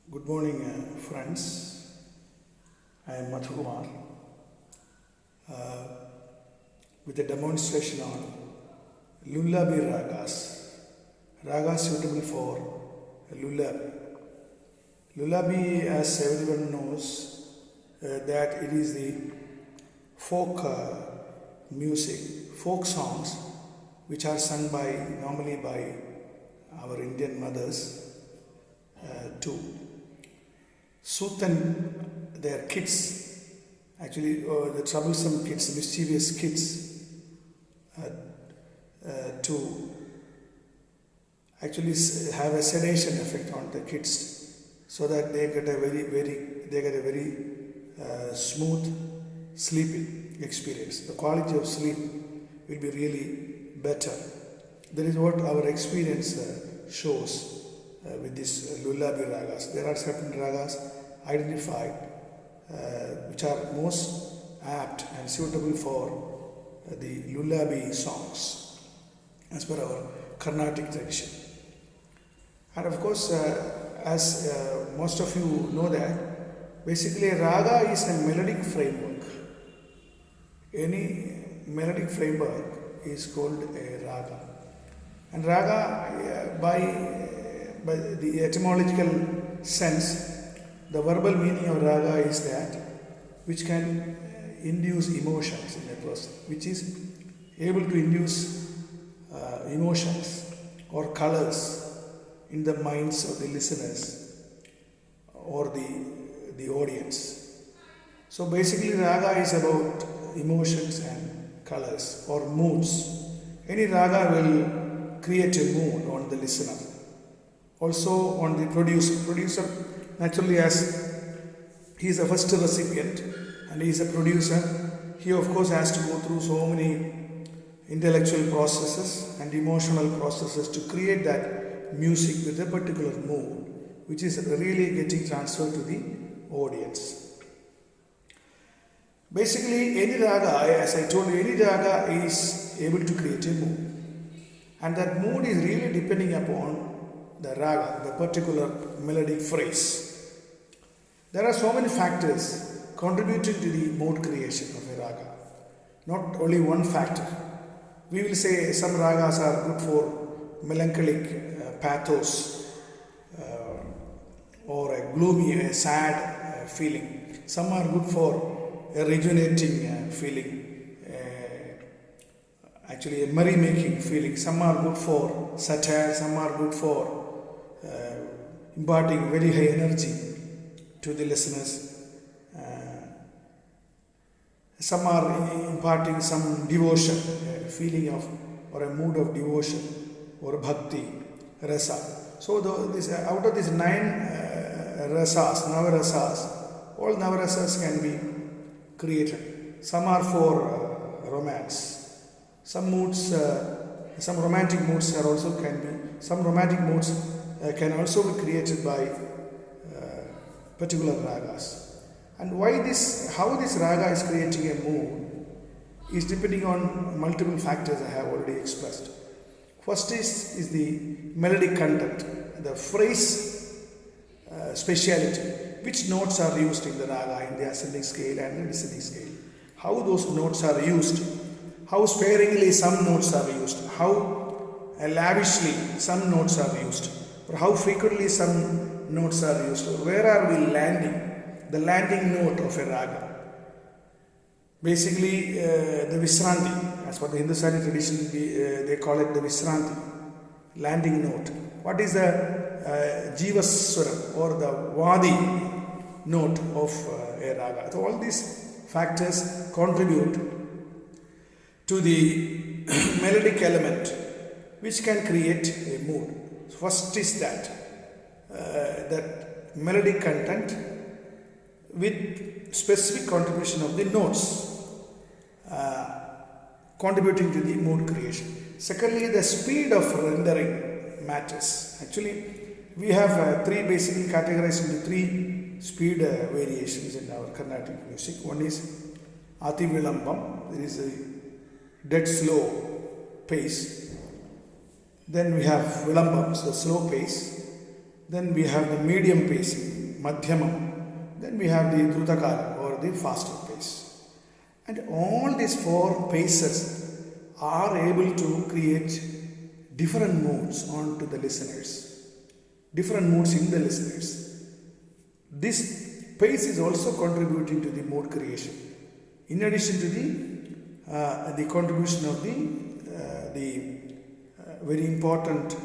Good morning, friends. I am Madhu Varrier with a demonstration on Lullaby ragas. Ragas suitable for lullaby. Lullaby, as everyone knows, that it is the folk music, folk songs which are sung normally by our Indian mothers to soothe their kids, actually the troublesome kids, mischievous kids, to actually have a sedation effect on the kids, so that they get a very smooth sleeping experience. The quality of sleep will be really better. That is what our experience shows with this lullaby ragas. There are certain ragas identified which are most apt and suitable for the lullaby songs as per our Carnatic tradition. And of course, as most of you know, that basically a raga is a melodic framework. Any melodic framework is called a raga. And raga, by the etymological sense, the verbal meaning of raga is that which can induce emotions in a person, which is able to induce emotions or colors in the minds of the listeners or the audience. So basically raga is about emotions and colors or moods. Any raga will create a mood on the listener. Also on the producer naturally, as he is the first recipient and he is a producer, he of course has to go through so many intellectual processes and emotional processes to create that music with a particular mood, which is really getting transferred to the audience. Basically, any raga, as I told you, any raga is able to create a mood, and that mood is really depending upon the raga, the particular melodic phrase. There are so many factors contributing to the mood creation of a raga. Not only one factor. We will say some ragas are good for melancholic pathos or a gloomy, a sad feeling. Some are good for a rejuvenating feeling, actually a merry-making feeling. Some are good for satire, some are good for imparting very high energy to the listeners. Some are imparting some devotion, a feeling of or a mood of devotion or bhakti, rasa. So out of these 9 rasas, navarasas, all navarasas can be created. Some are for romance. Some moods, some romantic moods are also can be. Some romantic moods can also be created by particular ragas. And how this raga is creating a mood is depending on multiple factors I have already expressed. First is the melodic content, the phrase speciality, which notes are used in the raga in the ascending scale and the descending scale. How those notes are used, how sparingly some notes are used, how lavishly some notes are used, or how frequently some notes are used, or where are we landing, the landing note of a raga. Basically, the Visranti, as per the Hindustani tradition, they call it the Visranti, landing note. What is the Jivaswaram or the Vadi note of a raga? So all these factors contribute to the melodic element which can create a mood. First is that melodic content with specific contribution of the notes contributing to the mood creation. Secondly, the speed of rendering matters. Actually, we have basically categorized into 3 speed variations in our Carnatic music. One is Ati Vilambam, there is a dead slow pace. Then we have Vilambams, the slow pace. Then we have the medium pacing. madhyamam, then we have the drutakala or the faster pace. And all these four paces are able to create different moods onto the listeners, different moods in the listeners. This pace is also contributing to the mood creation. In addition to the contribution of the very important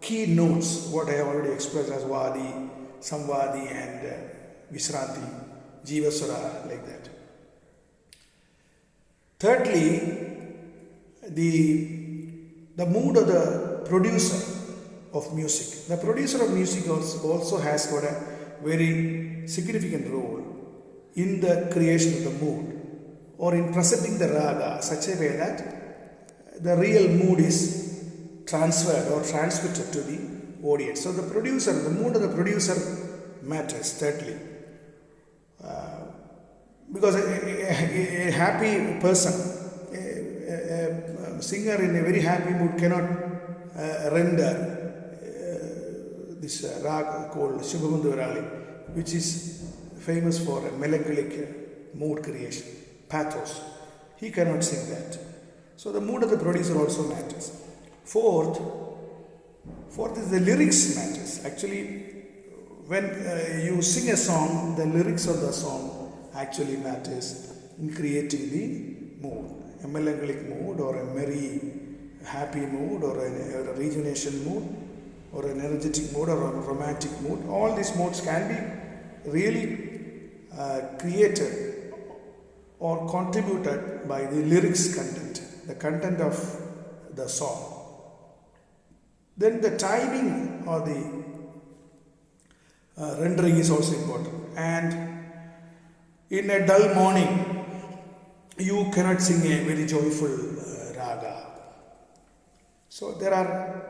key notes, what I have already expressed as Vadi, Samvadi and Visranti, Jivaswara, like that. Thirdly, the mood of the producer of music. The producer of music also has got a very significant role in the creation of the mood or in presenting the raga such a way that the real mood is transferred or transmitted to the audience. So the mood of the producer matters, thirdly. Because a happy person, a singer in a very happy mood cannot render this rag called Madhu Varrier, which is famous for a melancholic mood creation, pathos. He cannot sing that. So the mood of the producer also matters. Fourth is the lyrics matters. Actually, when you sing a song, the lyrics of the song actually matters in creating the mood. A melancholic mood or a merry, happy mood or a rejuvenation mood or an energetic mood or a romantic mood. All these moods can be really created or contributed by the lyrics content, the content of the song. Then the timing or the rendering is also important. And in a dull morning, you cannot sing a very joyful raga. So there are,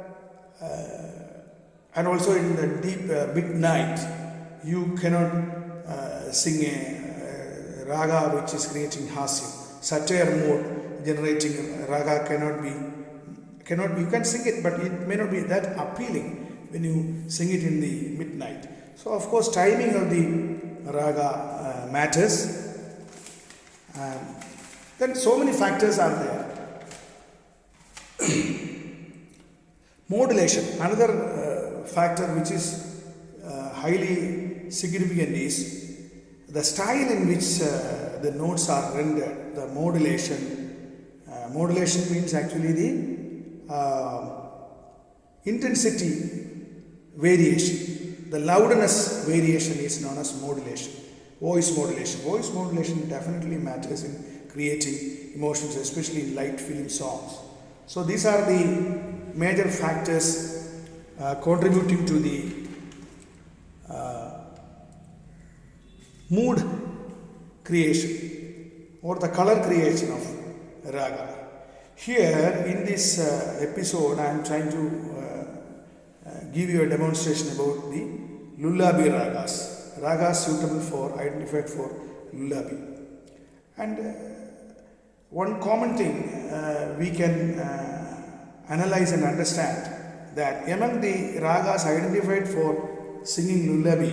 and also in the deep midnight, you cannot sing a raga which is creating hasya. Satire mode generating raga cannot be, you can sing it, but it may not be that appealing when you sing it in the midnight. So of course timing of the raga matters. Then so many factors are there. Modulation, another factor which is highly significant is the style in which the notes are rendered, the modulation. Modulation means actually the intensity variation. The loudness variation is known as modulation. Voice modulation. Voice modulation definitely matters in creating emotions, especially in light film songs. So these are the major factors contributing to the mood creation or the color creation of raga. Here in this episode I am trying to give you a demonstration about the lullaby ragas suitable for, identified for lullaby. And one common thing we can analyze and understand that among the ragas identified for singing lullaby,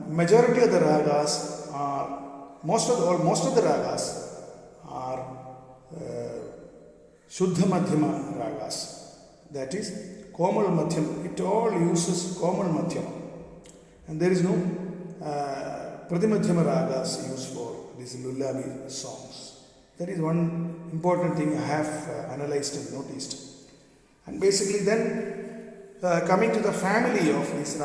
majority of the ragas are, most of the ragas are Shuddha Madhyama ragas, that is Komal Madhyama. It all uses Komal Madhyama, and there is no Pratimadhyama ragas used for these lullaby songs. That is one important thing I have analyzed and noticed. And basically then coming to the family of these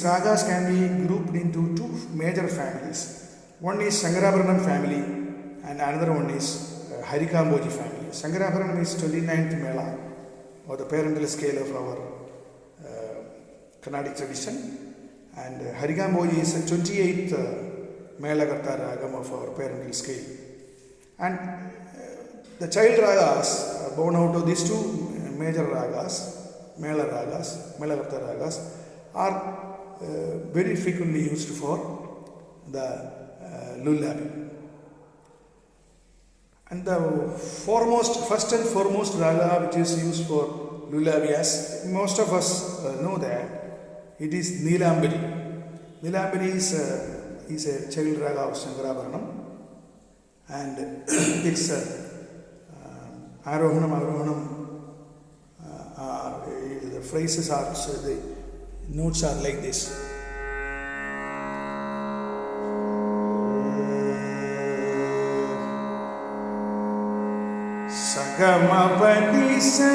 ragas can be grouped into two major families. One is Shankarabharanam family and another one is Harikamboji family. Shankarabharanam is 29th Mela or the parental scale of our Carnatic tradition, and Harikamboji is the 28th Mela Karta Ragam of our parental scale. And the child ragas born out of these two major ragas, Mela Karta ragas, are very frequently used for the lullaby. And the first and foremost raga which is used for lullaby, as most of us know that, It is neelambari. Neelambari is a child raga of Shankarabharanam, and it's arohanam, arohanam. The phrases are, the notes are like this. Sagamabadisa,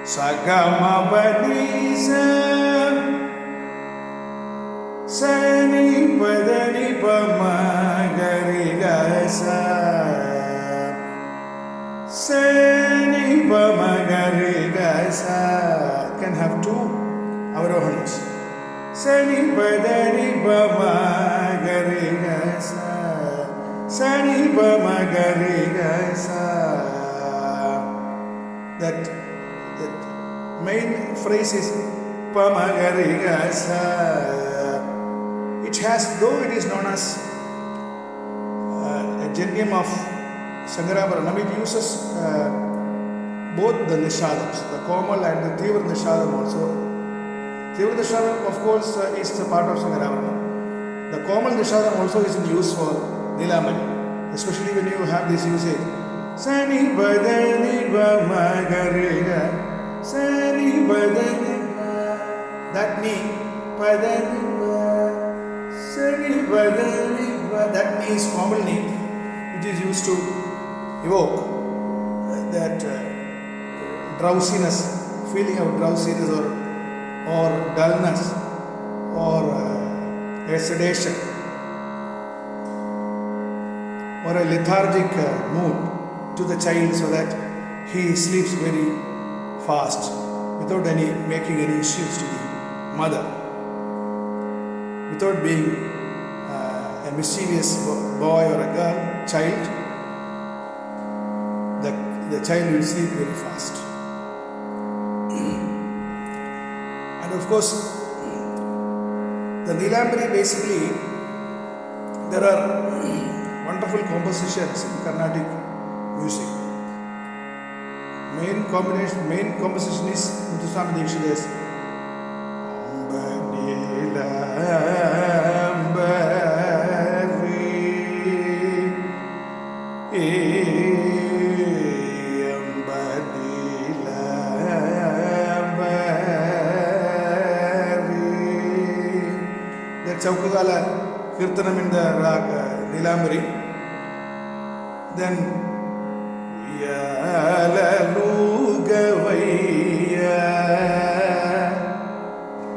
Sagamabadisa, Sani Padani Pamagarigasa, Sani Pamagarigasa. Can have two avarohanas. Sani Padani Pamagarigasa, Sani Pamagarigasa. That main phrase is Pamagarigasa. It has, though it is known as a genium of Shankarabharanam, it uses both the nishadams, the komal and the tivra nishadam also. Tivra nishadam, of course, is a part of Shankarabharanam. The komal nishadam also is in use for neelambari, especially when you have this usage. Sani badani pamagariga, Sani badani pa. That knee, padani pa, Sani badani pa. That knee is komal knee, which is used to evoke that drowsiness, feeling of drowsiness or dullness or a sedation or a lethargic mood to the child, so that he sleeps very fast without making any issues to the mother, without being a mischievous boy or a child. The child will sleep very fast. And of course, the neelambari, basically, there are wonderful compositions in Carnatic music. Main composition is Madhu Varrier. Chaukagala Kirtanam in the raga neelambari. Then Yalalugavaya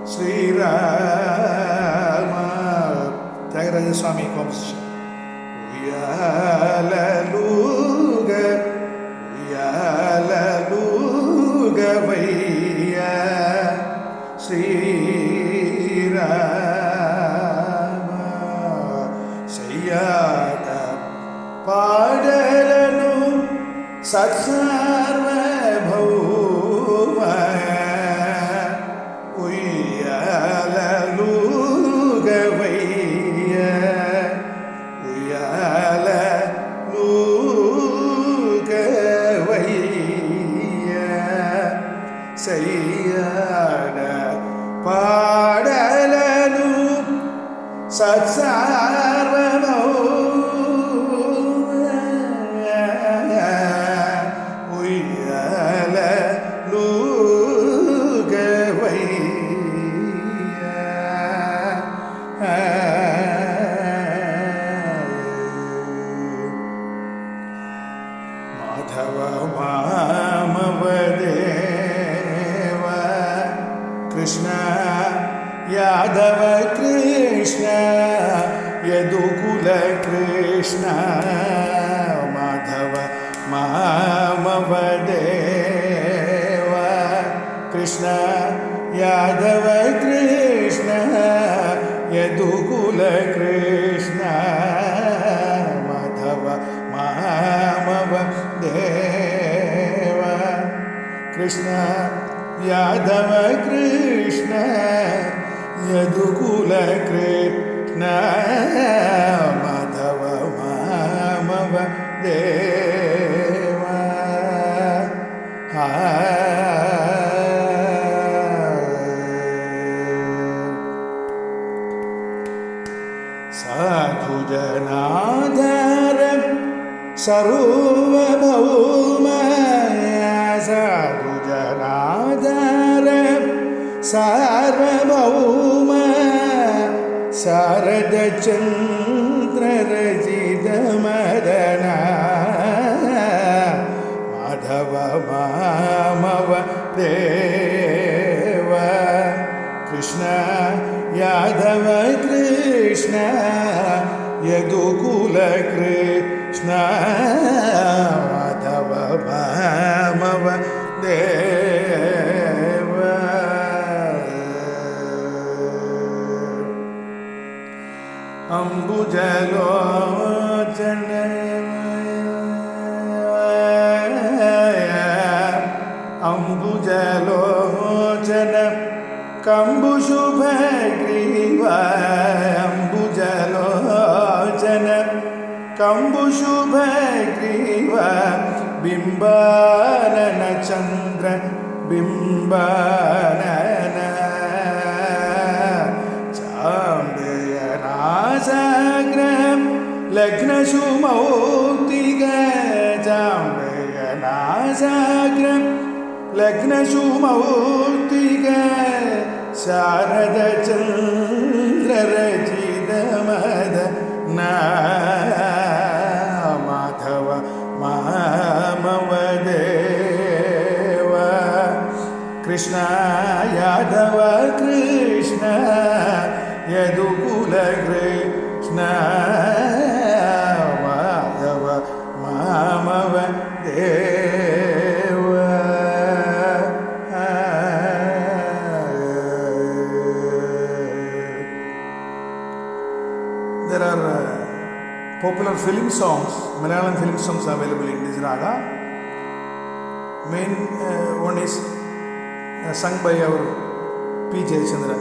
Sri Rama, Tyagaraja Swami composition. Yalalugavaya Sri Rama. Padalanu Satsarvabhauma Uyyalalugavaya Uyyalalugavaya Sayyada Padalanu Satsarvabhauma Yadava Krishna, Yadukula Krishna, Madhava Mahamavadeva, Krishna, Yadava Krishna, Yadukula Krishna, Madhava Mahamavadeva, Krishna, Yadava Krishna, Yadukula Krishna, Madhava Mahamavadeva. സർവഭൗമ സാധുജനാധാര സാർവഭൗമ ശാരദചന്ദ്രരചിതമദന Madhava മാമവ Deva Krishna Yadava Krishna Yadukula Krishna Madhava മാമവ Deva അംബുജലോചന അംബുജലോചന കംബുശുഭഗ്രീവ അംബുജലോചന കംബുശുഭഗ്രീവ ബിംബാനന Chandra ബിംബാനന ചാമ്പയനാസാഗ്രം ലഗ്നശുമൗക്തിക ചാമ്പയനാസാഗ്രം ലഗ്നശുമൗക്തിക ശാരദചന്ദ്രരചിതമദന Madhava മാമവ Deva Krishna Yadava Krishna Yadukula Krishna Madhava മാമവ Deva. There are popular film songs, Malayalam film songs available in this raga. Main one is sung by our P. Jayachandra.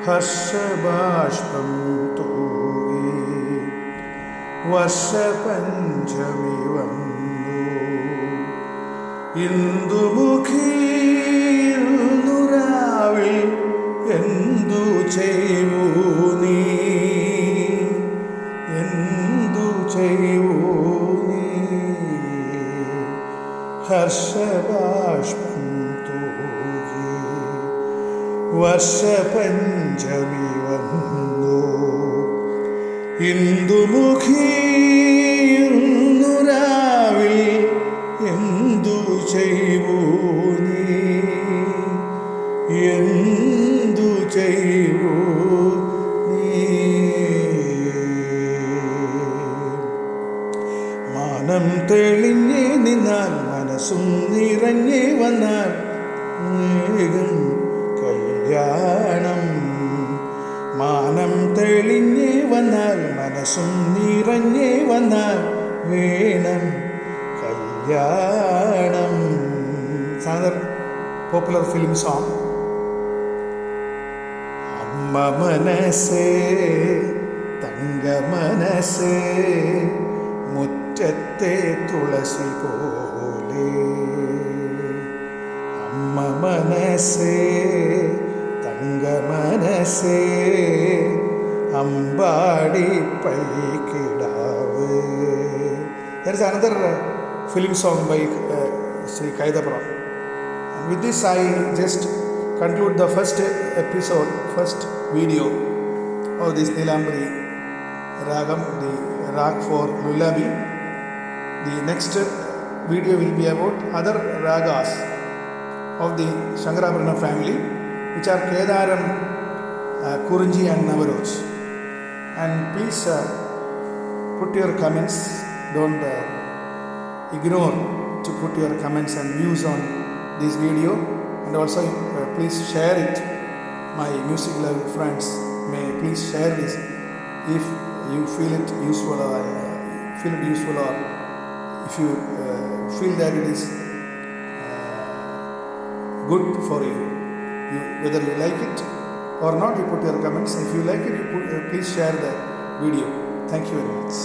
Harshabashpam tugi Varsha Panchami vandu Indumukhi Nuravil Endu Chevuni Harshabashpam തൂകി വർഷപഞ്ചമി വന്നു ഇന്ദുമുഖിയുന്നുരാവിൽ എന്തു ചെയ്വൂ നീ എന്തു ചെയ്വൂ നീ മാനം തെളിഞ്ഞേ നിന്നാൽ മനസ്സും നിറഞ്ഞേ വന്നാൽ വേഗം കല്യാണം മാനം തെളിഞ്ഞേ വന്നാൽ മനസ്സും നിറഞ്ഞേ വന്നാൽ വേണം കല്യാണം. സാധാരണ പോപ്പുലർ ഫിലിം സോങ്. അമ്മ മനസ്സേ തങ്ക മനസ്സേ മുറ്റത്തെ തുളസി പോലെ അമ്മ മനസ്സേ തങ്ക മനസ്സേ Ambadi പൈക്കിടാവ്. There is another film song by Sri Kaidapuram. With this I just conclude the first episode, first video of this neelambari raagam, the rag for Lullaby. The next video will be about other ragas of the Shankarabharana family, which are Kedaram, Kurunji and Navaroj. And please put your comments. Don't ignore to put your comments and views on this video. And also please share it. My music loving friends may please share this if you feel it useful or if you feel that it is good for you. Whether you like it or not, you put your comments. If you like it, please share the video. Thank you very much.